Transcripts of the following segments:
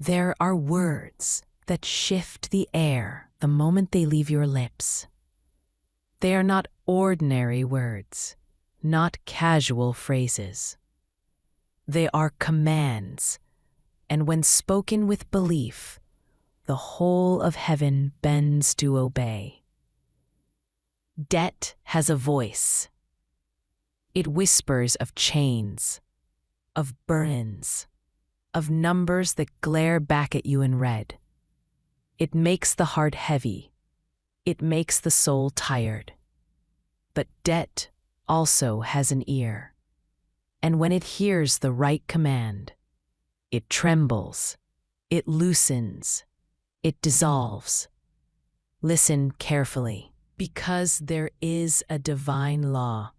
There are words that shift the air the moment they leave your lips. They are not ordinary words, not casual phrases. They are commands, and when spoken with belief, the whole of heaven bends to obey. Debt has a voice. It whispers of chains, of burdens, of numbers that glare back at you in red. It makes the heart heavy. It makes the soul tired. But debt also has an ear. And when it hears the right command, it trembles, it loosens, it dissolves. Listen carefully, because there is a divine law,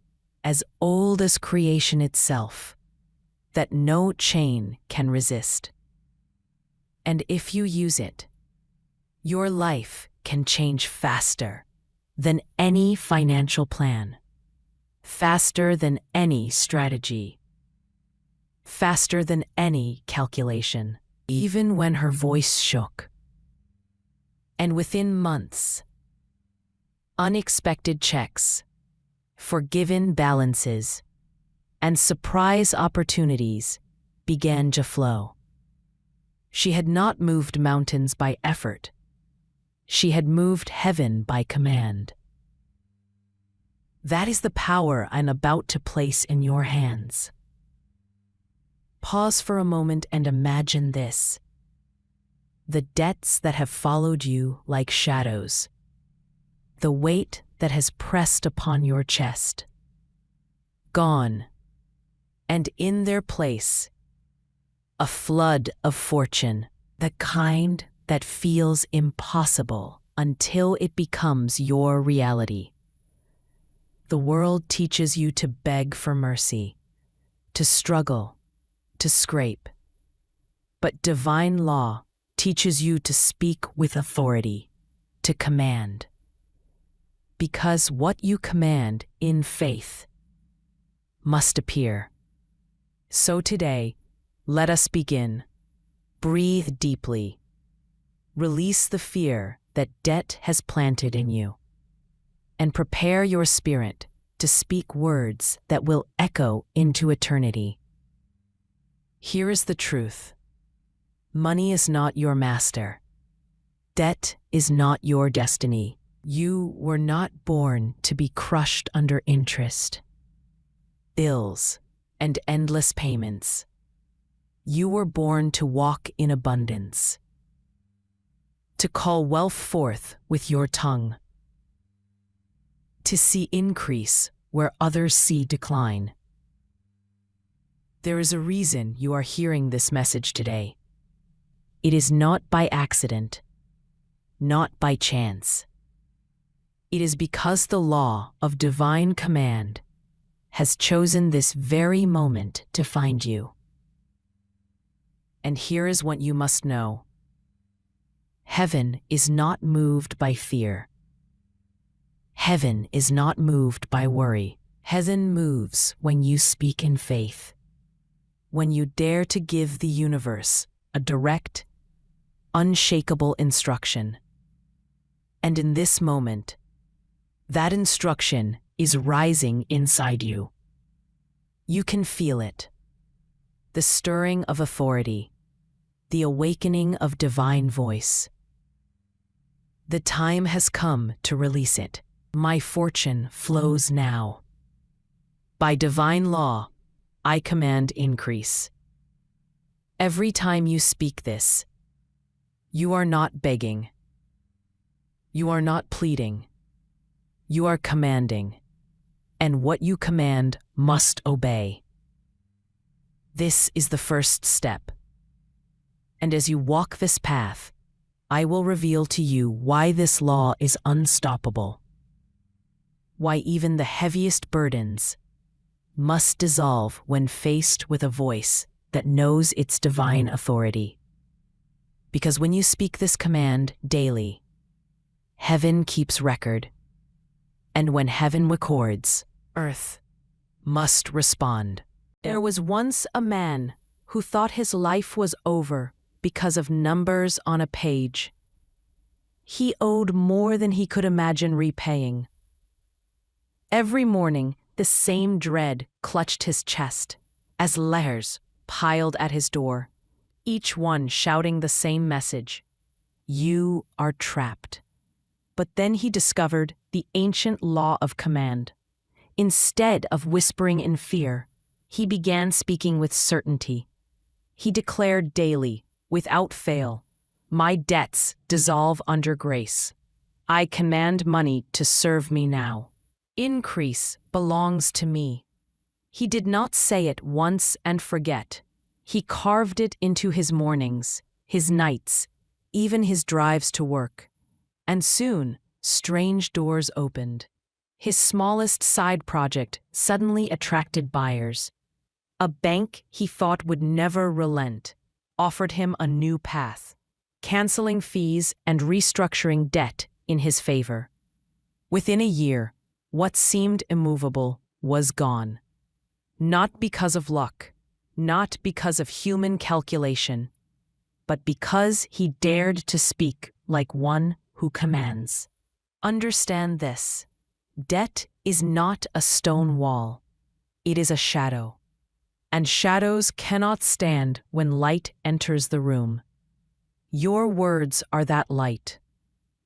as old as creation itself, that no chain can resist. And if you use it, your life can change faster than any financial plan, faster than any strategy, faster than any calculation, even when her voice shook. And within months, unexpected checks, forgiven balances, and surprise opportunities began to flow. She had not moved mountains by effort. She had moved heaven by command. That is the power I'm about to place in your hands. Pause for a moment and imagine this. The debts that have followed you like shadows, the weight that has pressed upon your chest, gone, and in their place, a flood of fortune, the kind that feels impossible until it becomes your reality. The world teaches you to beg for mercy, to struggle, to scrape. But divine law teaches you to speak with authority, to command. Because what you command in faith must appear. So today, let us begin. Breathe deeply. Release the fear that debt has planted in you. And prepare your spirit to speak words that will echo into eternity. Here is the truth. Money is not your master. Debt is not your destiny. You were not born to be crushed under interest, bills, and endless payments. You were born to walk in abundance, to call wealth forth with your tongue, to see increase where others see decline. There is a reason you are hearing this message today. It is not by accident, not by chance. It is because the law of divine command has chosen this very moment to find you. And here is what you must know. Heaven is not moved by fear. Heaven is not moved by worry. Heaven moves when you speak in faith, when you dare to give the universe a direct, unshakable instruction. And in this moment, that instruction is rising inside you. You can feel it. The stirring of authority, the awakening of divine voice. The time has come to release it. My fortune flows now. By divine law, I command increase. Every time you speak this, you are not begging. You are not pleading. You are commanding. And what you command must obey. This is the first step. And as you walk this path, I will reveal to you why this law is unstoppable. Why even the heaviest burdens must dissolve when faced with a voice that knows its divine authority. Because when you speak this command daily, heaven keeps record. And when heaven records, earth must respond. There was once a man who thought his life was over because of numbers on a page. He owed more than he could imagine repaying. Every morning, the same dread clutched his chest as letters piled at his door, each one shouting the same message: "You are trapped." But then he discovered the ancient law of command. Instead of whispering in fear, he began speaking with certainty. He declared daily, without fail, "My debts dissolve under grace. I command money to serve me now. Increase belongs to me." He did not say it once and forget. He carved it into his mornings, his nights, even his drives to work. And soon, strange doors opened. His smallest side project suddenly attracted buyers. A bank he thought would never relent offered him a new path, canceling fees and restructuring debt in his favor. Within a year, what seemed immovable was gone. Not because of luck, not because of human calculation, but because he dared to speak like one who commands. Understand this: debt is not a stone wall, it is a shadow. And shadows cannot stand when light enters the room. Your words are that light.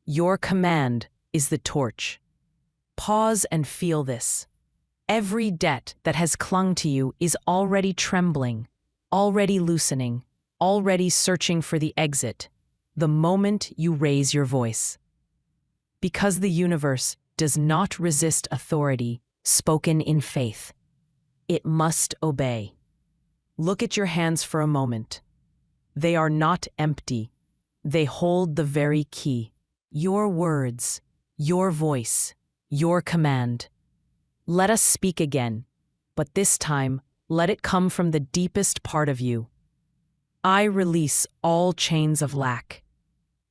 Your command is the torch. Pause and feel this. Every debt that has clung to you is already trembling, already loosening, already searching for the exit, the moment you raise your voice. Because the universe does not resist authority spoken in faith. It must obey. Look at your hands for a moment. They are not empty. They hold the very key. Your words, your voice, your command. Let us speak again, but this time, let it come from the deepest part of you. I release all chains of lack.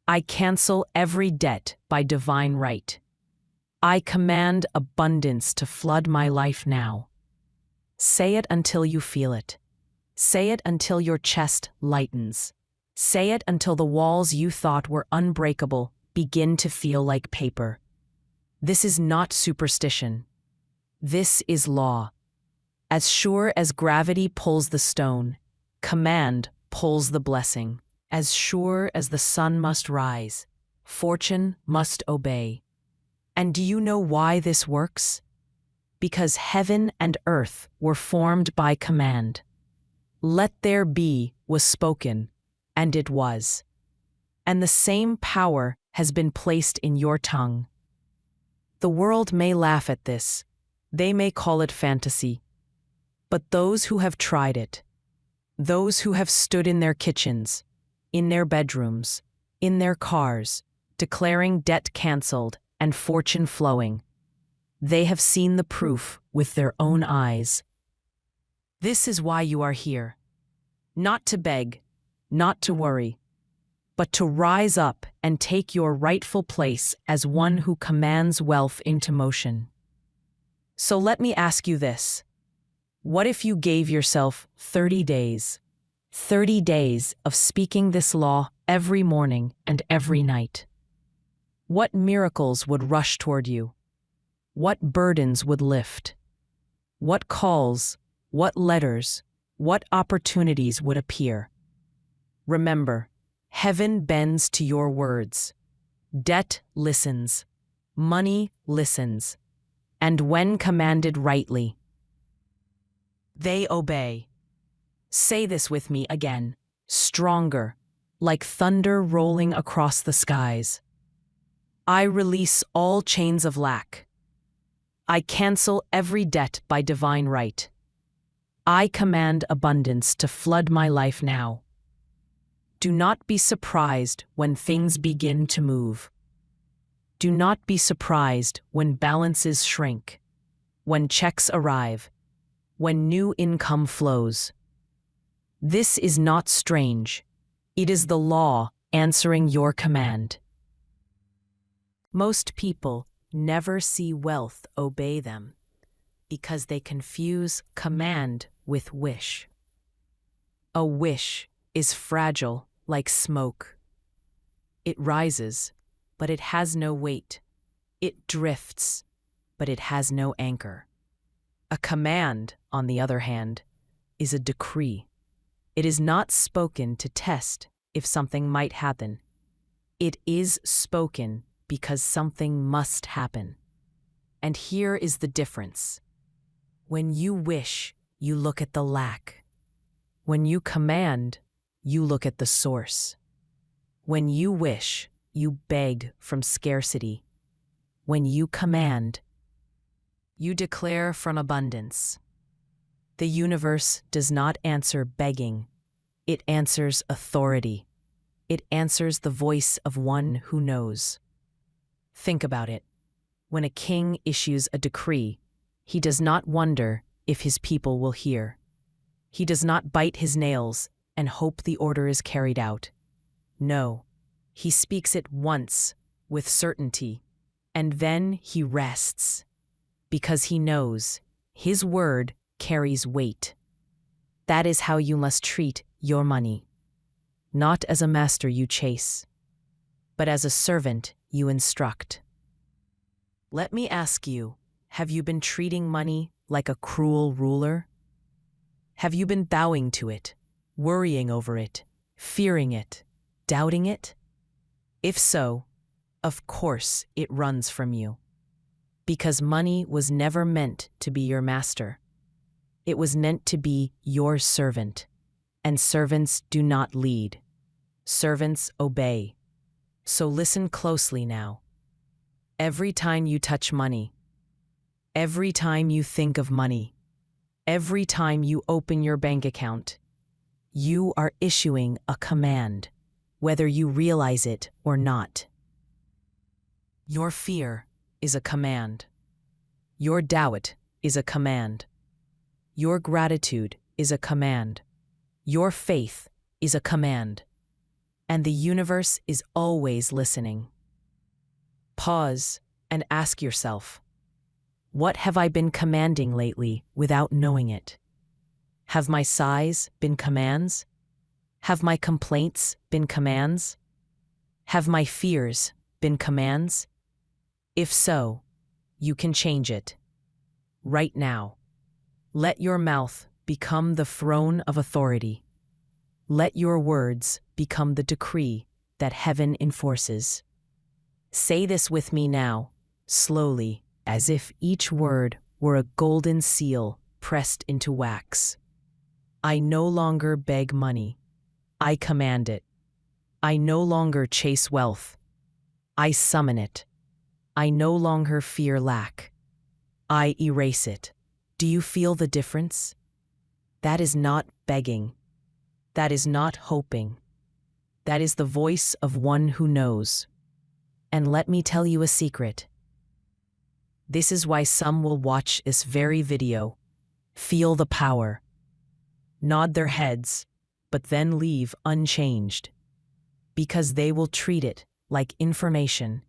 I cancel every debt by divine right. I command abundance to flood my life now. Say it until you feel it. Say it until your chest lightens. Say it until the walls you thought were unbreakable begin to feel like paper. This is not superstition. This is law. As sure as gravity pulls the stone, command pulls the blessing. As sure as the sun must rise, fortune must obey. And do you know why this works? Because heaven and earth were formed by command. Let there be was spoken, and it was. And the same power has been placed in your tongue. The world may laugh at this. They may call it fantasy. But those who have tried it, those who have stood in their kitchens, in their bedrooms, in their cars, declaring debt canceled and fortune flowing, they have seen the proof with their own eyes. This is why you are here. Not to beg, not to worry, but to rise up and take your rightful place as one who commands wealth into motion. So let me ask you this. What if you gave yourself 30 days? 30 days of speaking this law every morning and every night. What miracles would rush toward you? What burdens would lift? What calls, what letters, what opportunities would appear? Remember, heaven bends to your words. Debt listens. Money listens. And when commanded rightly, they obey. Say this with me again, stronger, like thunder rolling across the skies. I release all chains of lack. I cancel every debt by divine right. I command abundance to flood my life now. Do not be surprised when things begin to move. Do not be surprised when balances shrink, when checks arrive, when new income flows. This is not strange. It is the law answering your command. Most people never see wealth obey them because they confuse command with wish. A wish is fragile like smoke. It rises, but it has no weight. It drifts, but it has no anchor. A command, on the other hand, is a decree. It is not spoken to test if something might happen. It is spoken because something must happen. And here is the difference. When you wish, you look at the lack. When you command, you look at the source. When you wish, you beg from scarcity. When you command, you declare from abundance. The universe does not answer begging. It answers authority. It answers the voice of one who knows. Think about it. When a king issues a decree, he does not wonder if his people will hear. He does not bite his nails and hope the order is carried out. No, he speaks it once with certainty, and then he rests, because he knows his word carries weight. That is how you must treat your money. Not as a master you chase, but as a servant you instruct. Let me ask you, have you been treating money like a cruel ruler? Have you been bowing to it, worrying over it, fearing it, doubting it? If so, of course it runs from you. Because money was never meant to be your master. It was meant to be your servant. And servants do not lead. Servants obey. So listen closely now. Every time you touch money, every time you think of money, every time you open your bank account, you are issuing a command, whether you realize it or not. Your fear is a command. Your doubt is a command. Your gratitude is a command. Your faith is a command. And the universe is always listening. Pause and ask yourself, what have I been commanding lately without knowing it? Have my sighs been commands? Have my complaints been commands? Have my fears been commands? If so, you can change it. Right now. Let your mouth become the throne of authority. Let your words become the decree that heaven enforces. Say this with me now, slowly, as if each word were a golden seal pressed into wax. I no longer beg money. I command it. I no longer chase wealth. I summon it. I no longer fear lack. I erase it. Do you feel the difference? That is not begging. That is not hoping. That is the voice of one who knows. And let me tell you a secret. This is why some will watch this very video, feel the power, nod their heads, but then leave unchanged. Because they will treat it like information,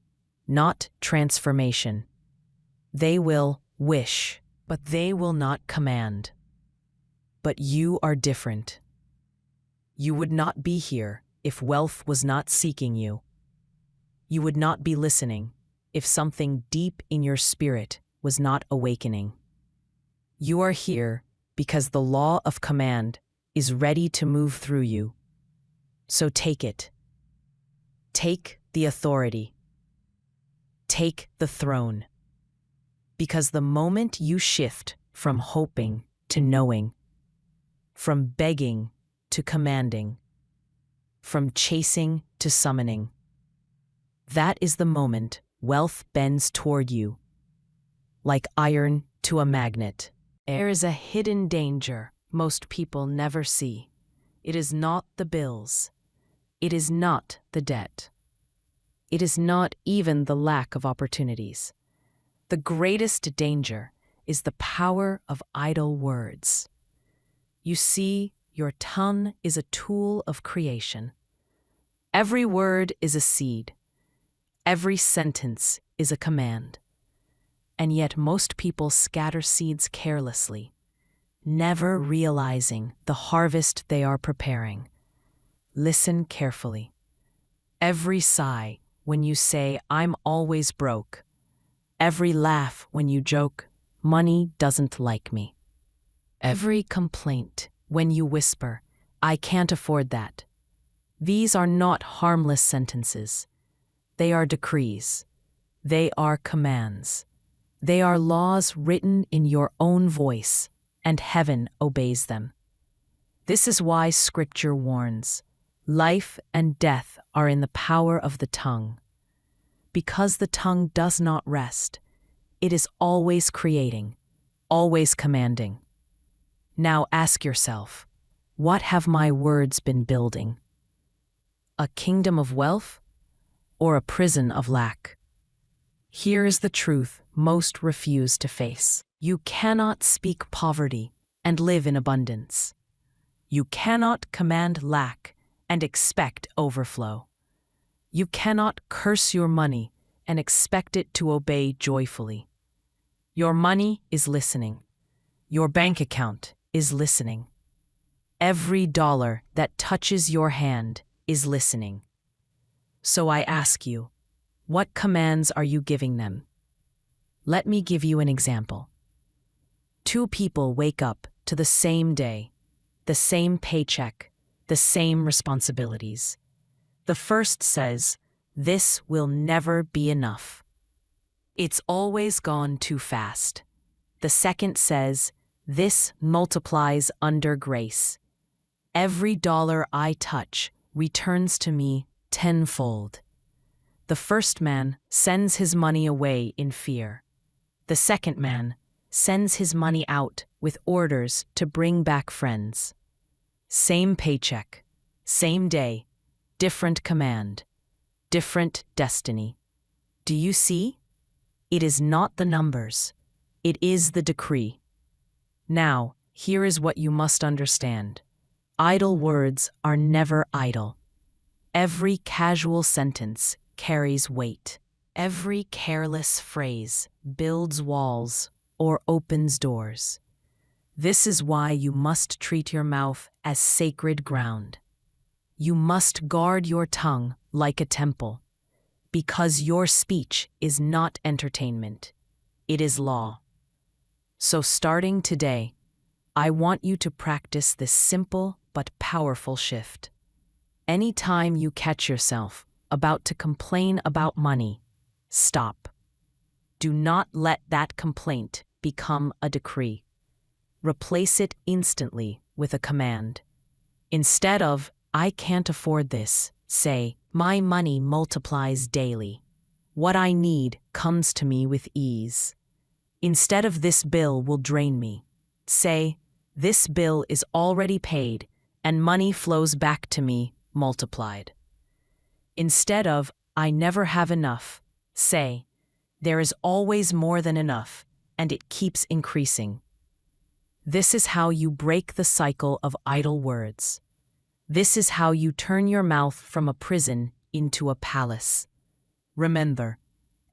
not transformation. They will wish, but they will not command. But you are different. You would not be here if wealth was not seeking you. You would not be listening if something deep in your spirit was not awakening. You are here because the law of command is ready to move through you. So take it. Take the authority. Take the throne. Because the moment you shift from hoping to knowing, from begging to commanding, from chasing to summoning, that is the moment wealth bends toward you, like iron to a magnet. There is a hidden danger most people never see. It is not the bills. It is not the debt. It is not even the lack of opportunities. The greatest danger is the power of idle words. You see, your tongue is a tool of creation. Every word is a seed. Every sentence is a command. And yet most people scatter seeds carelessly, never realizing the harvest they are preparing. listen carefully. Every sigh when you say, "I'm always broke." Every laugh when you joke, "Money doesn't like me." Every complaint when you whisper, "I can't afford that." These are not harmless sentences. They are decrees. They are commands. They are laws written in your own voice, and heaven obeys them. This is why Scripture warns, life and death are in the power of the tongue. Because the tongue does not rest, it is always creating, always commanding. Now ask yourself, what have my words been building? A kingdom of wealth or a prison of lack? Here is the truth most refuse to face. You cannot speak poverty and live in abundance. You cannot command lack and expect overflow. You cannot curse your money and expect it to obey joyfully. Your money is listening. Your bank account is listening. Every dollar that touches your hand is listening. So I ask you, what commands are you giving them? Let me give you an example. Two people wake up to the same day, the same paycheck, the same responsibilities. The first says, "This will never be enough. It's always gone too fast." The second says, "This multiplies under grace. Every dollar I touch returns to me tenfold." The first man sends his money away in fear. The second man sends his money out with orders to bring back friends. Same paycheck, same day, different command, different destiny. Do you see? It is not the numbers. It is the decree. Now, here is what you must understand. Idle words are never idle. Every casual sentence carries weight. Every careless phrase builds walls or opens doors. This is why you must treat your mouth as sacred ground. You must guard your tongue like a temple, because your speech is not entertainment. It is law. So starting today, I want you to practice this simple but powerful shift. Anytime you catch yourself about to complain about money, stop. Do not let that complaint become a decree. Replace it instantly with a command. Instead of, "I can't afford this," say, "My money multiplies daily. What I need comes to me with ease." Instead of, "This bill will drain me," say, "This bill is already paid and money flows back to me multiplied." Instead of, "I never have enough," say, "There is always more than enough, and it keeps increasing." This is how you break the cycle of idle words. This is how you turn your mouth from a prison into a palace. Remember,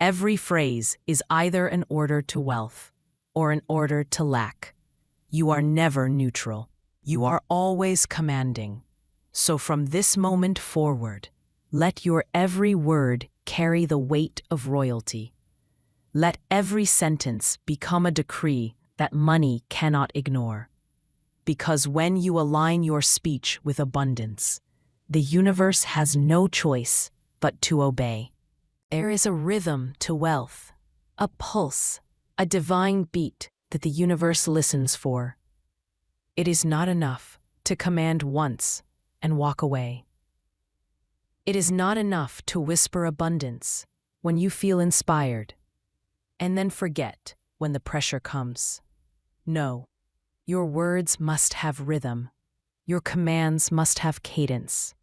every phrase is either an order to wealth or an order to lack. You are never neutral. You are always commanding. So from this moment forward, let your every word carry the weight of royalty. Let every sentence become a decree that money cannot ignore. Because when you align your speech with abundance, the universe has no choice but to obey. There is a rhythm to wealth, a pulse, a divine beat that the universe listens for. It is not enough to command once and walk away. It is not enough to whisper abundance when you feel inspired, and then forget when the pressure comes. No, your words must have rhythm. Your commands must have cadence.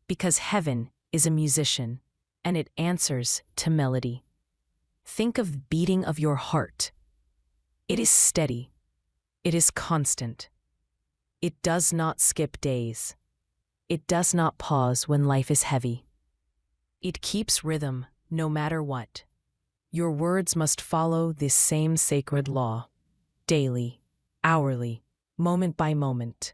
Because heaven is a musician, and it answers to melody. Think of the beating of your heart. It is steady. It is constant. It does not skip days. It does not pause when life is heavy. It keeps rhythm no matter what. Your words must follow this same sacred law, daily, hourly, moment by moment.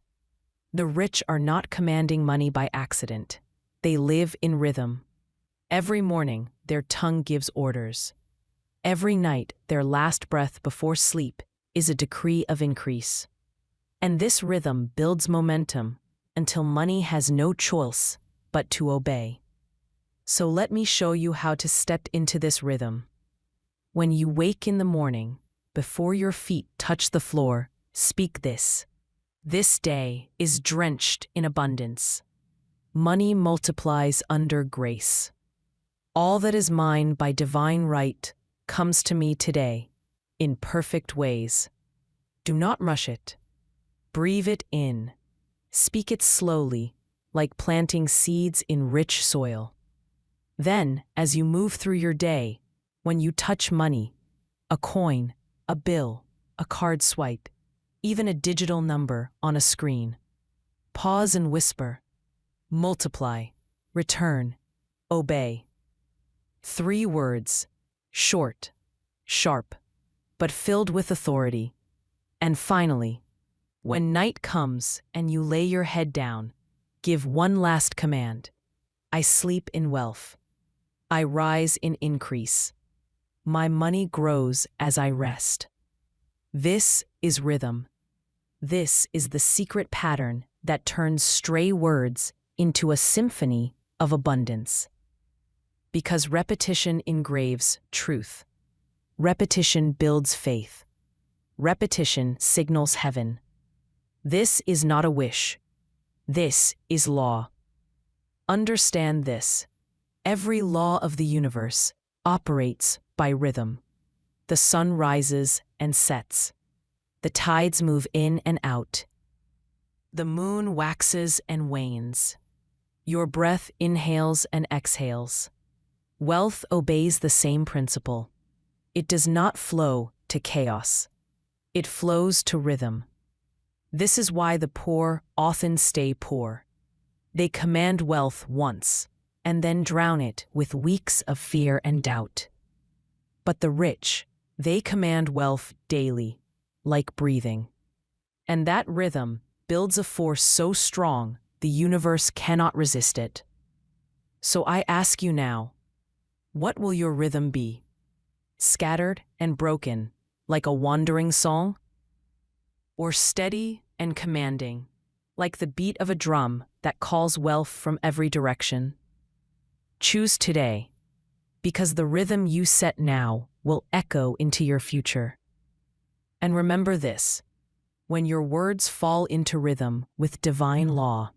The rich are not commanding money by accident. They live in rhythm. Every morning, their tongue gives orders. Every night, their last breath before sleep is a decree of increase. And this rhythm builds momentum until money has no choice but to obey. So let me show you how to step into this rhythm. When you wake in the morning, before your feet touch the floor, speak this. This day is drenched in abundance. Money multiplies under grace. All that is mine by divine right comes to me today, in perfect ways. Do not rush it. Breathe it in. Speak it slowly, like planting seeds in rich soil. Then, as you move through your day, when you touch money, a coin, a bill, a card swipe, even a digital number on a screen, pause and whisper, multiply, return, obey. 3 words, short, sharp, but filled with authority. And finally, when night comes and you lay your head down, give one last command. I sleep in wealth. I rise in increase. My money grows as I rest. This is rhythm. This is the secret pattern that turns stray words into a symphony of abundance. Because repetition engraves truth. Repetition builds faith. Repetition signals heaven. This is not a wish. This is law. Understand this. Every law of the universe operates by rhythm. The sun rises and sets. The tides move in and out. The moon waxes and wanes. Your breath inhales and exhales. Wealth obeys the same principle. It does not flow to chaos. It flows to rhythm. This is why the poor often stay poor. They command wealth once, and then drown it with weeks of fear and doubt. But the rich, they command wealth daily, like breathing. And that rhythm builds a force so strong the universe cannot resist it. So I ask you now, what will your rhythm be? Scattered and broken, like a wandering song? Or steady and commanding, like the beat of a drum that calls wealth from every direction? Choose today, because the rhythm you set now will echo into your future. And remember this, when your words fall into rhythm with divine law,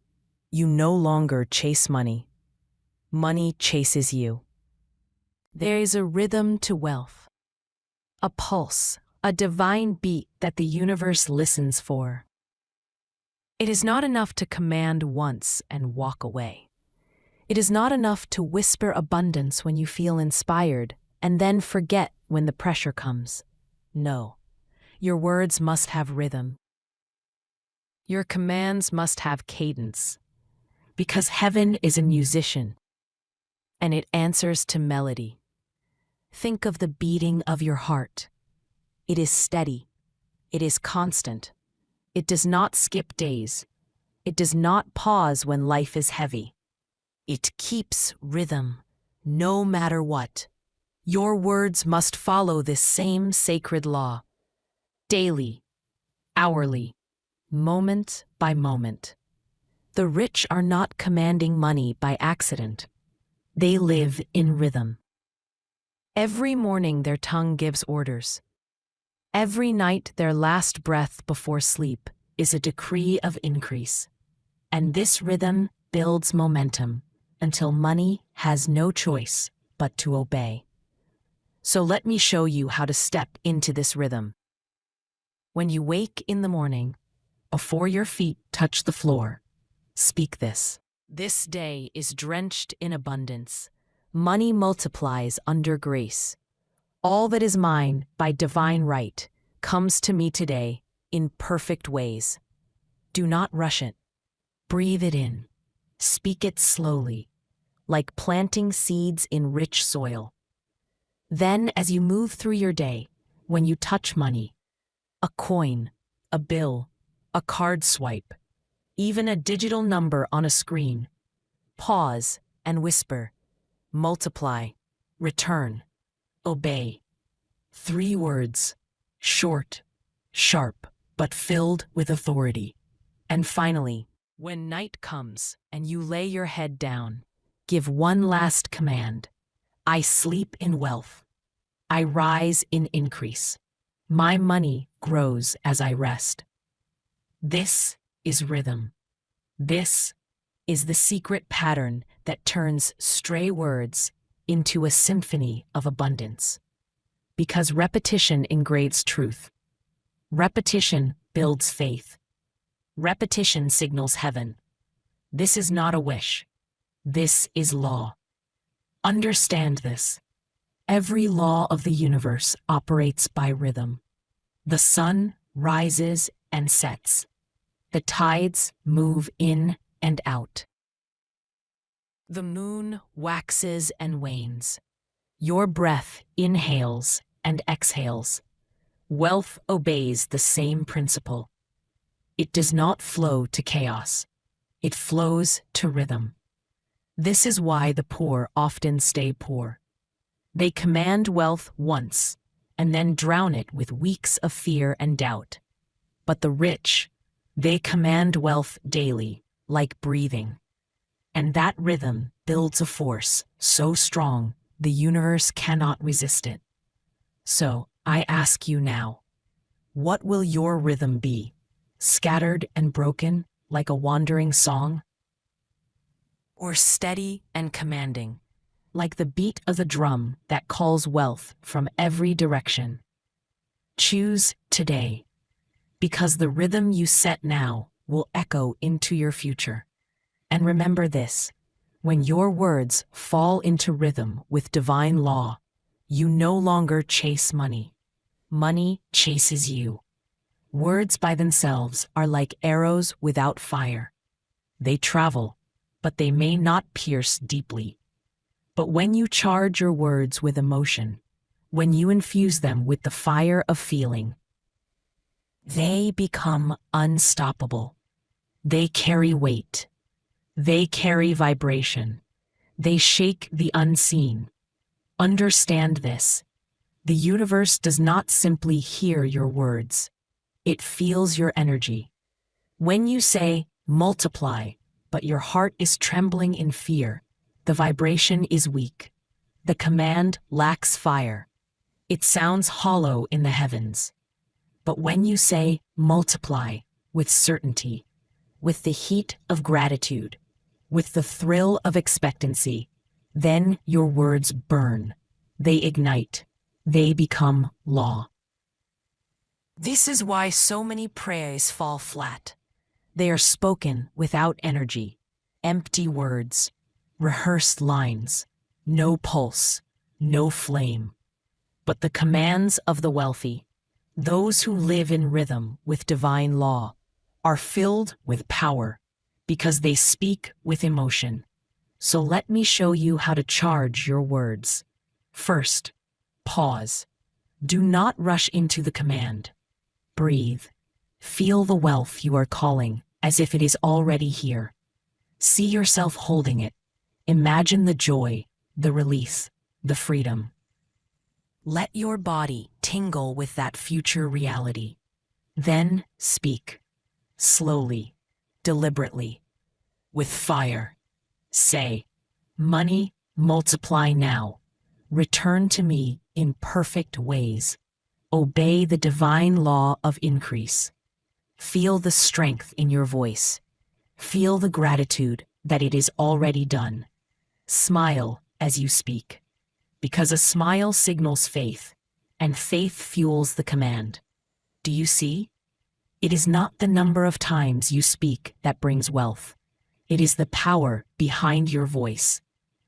you no longer chase money. Money chases you. There is a rhythm to wealth, a pulse, a divine beat that the universe listens for. It is not enough to command once and walk away. It is not enough to whisper abundance when you feel inspired and then forget when the pressure comes. No, your words must have rhythm. Your commands must have cadence, because heaven is a musician, and it answers to melody. Think of the beating of your heart. It is steady. It is constant. It does not skip days. It does not pause when life is heavy. It keeps rhythm, no matter what. Your words must follow this same sacred law. Daily, hourly, moment by moment. The rich are not commanding money by accident. They live in rhythm. Every morning their tongue gives orders. Every night their last breath before sleep is a decree of increase. And this rhythm builds momentum until money has no choice but to obey. So let me show you how to step into this rhythm. When you wake in the morning, before your feet touch the floor, speak this. This day is drenched in abundance. Money multiplies under grace. All that is mine by divine right comes to me today in perfect ways. Do not rush it. Breathe it in. Speak it slowly, like planting seeds in rich soil. Then, as you move through your day, when you touch money, a coin, a bill, a card swipe, even a digital number on a screen. Pause and whisper. Multiply. Return. Obey. 3 words. Short, sharp, but filled with authority. And finally, when night comes and you lay your head down, give one last command. I sleep in wealth. I rise in increase. My money grows as I rest. This is rhythm. This is the secret pattern that turns stray words into a symphony of abundance. Because repetition engraves truth. Repetition builds faith. Repetition signals heaven. This is not a wish. This is law. Understand this. Every law of the universe operates by rhythm. The sun rises and sets. The tides move in and out. The moon waxes and wanes. Your breath inhales and exhales. Wealth obeys the same principle. It does not flow to chaos. It flows to rhythm. This is why the poor often stay poor. They command wealth once and then drown it with weeks of fear and doubt. But the rich, they command wealth daily, like breathing. And that rhythm builds a force so strong the universe cannot resist it. So, I ask you now, what will your rhythm be? Scattered and broken, like a wandering song? Or steady and commanding, like the beat of a drum that calls wealth from every direction? Choose today, because the rhythm you set now will echo into your future. And remember this, when your words fall into rhythm with divine law, you no longer chase money. Money chases you. Words by themselves are like arrows without fire. They travel, but they may not pierce deeply. But when you charge your words with emotion, when you infuse them with the fire of feeling, they become unstoppable. They carry weight. They carry vibration. They shake the unseen. Understand this. The universe does not simply hear your words. It feels your energy. When you say, multiply, but your heart is trembling in fear, the vibration is weak. The command lacks fire. It sounds hollow in the heavens. But when you say, multiply, with certainty, with the heat of gratitude, with the thrill of expectancy, then your words burn. They ignite. They become law. This is why so many prayers fall flat. They are spoken without energy, empty words, rehearsed lines, no pulse, no flame. But the commands of the wealthy, those who live in rhythm with divine law, are filled with power because they speak with emotion. So let me show you how to charge your words. First, pause. Do not rush into the command. Breathe. Feel the wealth you are calling as if it is already here. See yourself holding it. Imagine the joy, the release, the freedom. Let your body tingle with that future reality. Then speak. Slowly, deliberately, with fire. Say, money, multiply now. Return to me in perfect ways. Obey the divine law of increase. Feel the strength in your voice. Feel the gratitude that it is already done. Smile as you speak, because a smile signals faith, and faith fuels the command. Do you see? It is not the number of times you speak that brings wealth. It is the power behind your voice,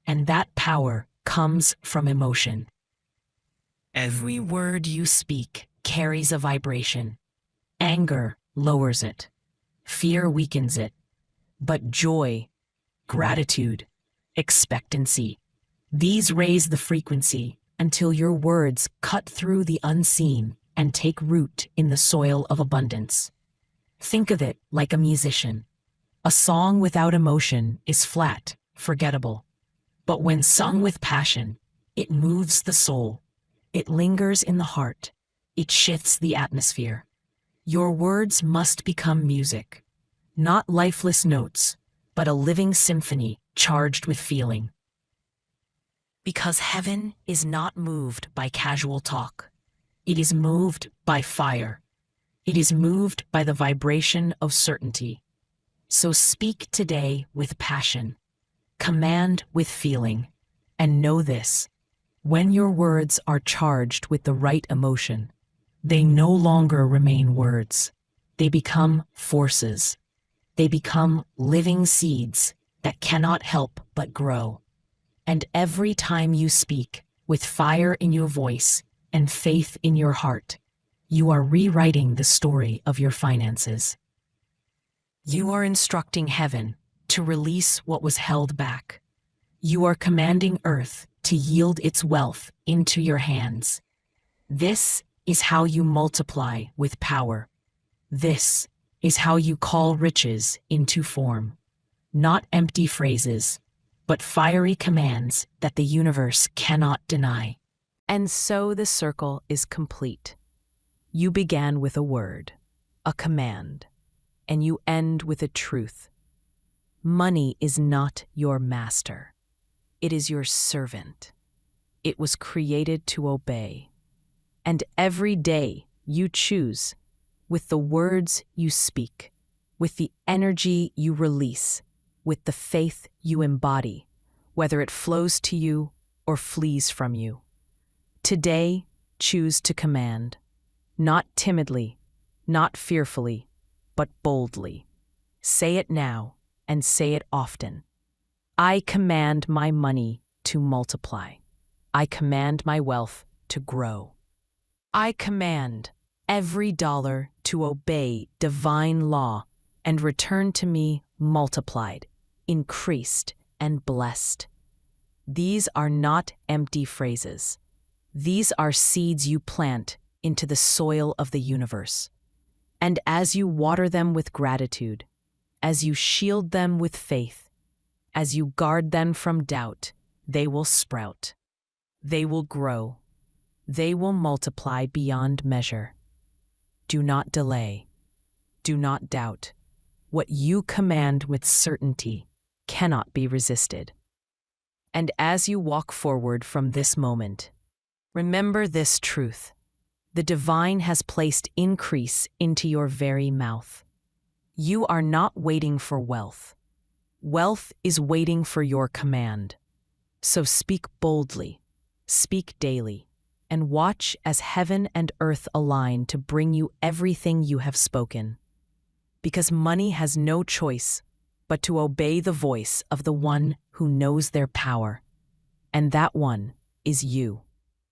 and that power comes from emotion. Every word you speak carries a vibration. Anger lowers it. Fear weakens it. But joy, gratitude, expectancy, these raise the frequency until your words cut through the unseen and take root in the soil of abundance. Think of it like a musician. A song without emotion is flat, forgettable. But when sung with passion, it moves the soul. It lingers in the heart. It shifts the atmosphere. Your words must become music, not lifeless notes, but a living symphony charged with feeling. Because heaven is not moved by casual talk. It is moved by fire. It is moved by the vibration of certainty. So speak today with passion. Command with feeling. And know this: when your words are charged with the right emotion, they no longer remain words. They become forces. They become living seeds that cannot help but grow. And every time you speak with fire in your voice and faith in your heart, you are rewriting the story of your finances. You are instructing heaven to release what was held back. You are commanding earth to yield its wealth into your hands. This is how you multiply with power. This is how you call riches into form. Not empty phrases, but fiery commands that the universe cannot deny. And so the circle is complete. You began with a word, a command, and you end with a truth. Money is not your master. It is your servant. It was created to obey. And every day you choose, with the words you speak, with the energy you release, with the faith you embody, whether it flows to you or flees from you. Today, choose to command, not timidly, not fearfully, but boldly. Say it now and say it often. I command my money to multiply. I command my wealth to grow. I command every dollar to obey divine law and return to me multiplied, increased, and blessed. These are not empty phrases. These are seeds you plant into the soil of the universe. And as you water them with gratitude, as you shield them with faith, as you guard them from doubt, they will sprout. They will grow. They will multiply beyond measure. Do not delay. Do not doubt. What you command with certainty cannot be resisted. And as you walk forward from this moment, remember this truth: the divine has placed increase into your very mouth. You are not waiting for wealth. Wealth is waiting for your command. So speak boldly, speak daily, and watch as heaven and earth align to bring you everything you have spoken. Because money has no choice but to obey the voice of the one who knows their power. And that one is you.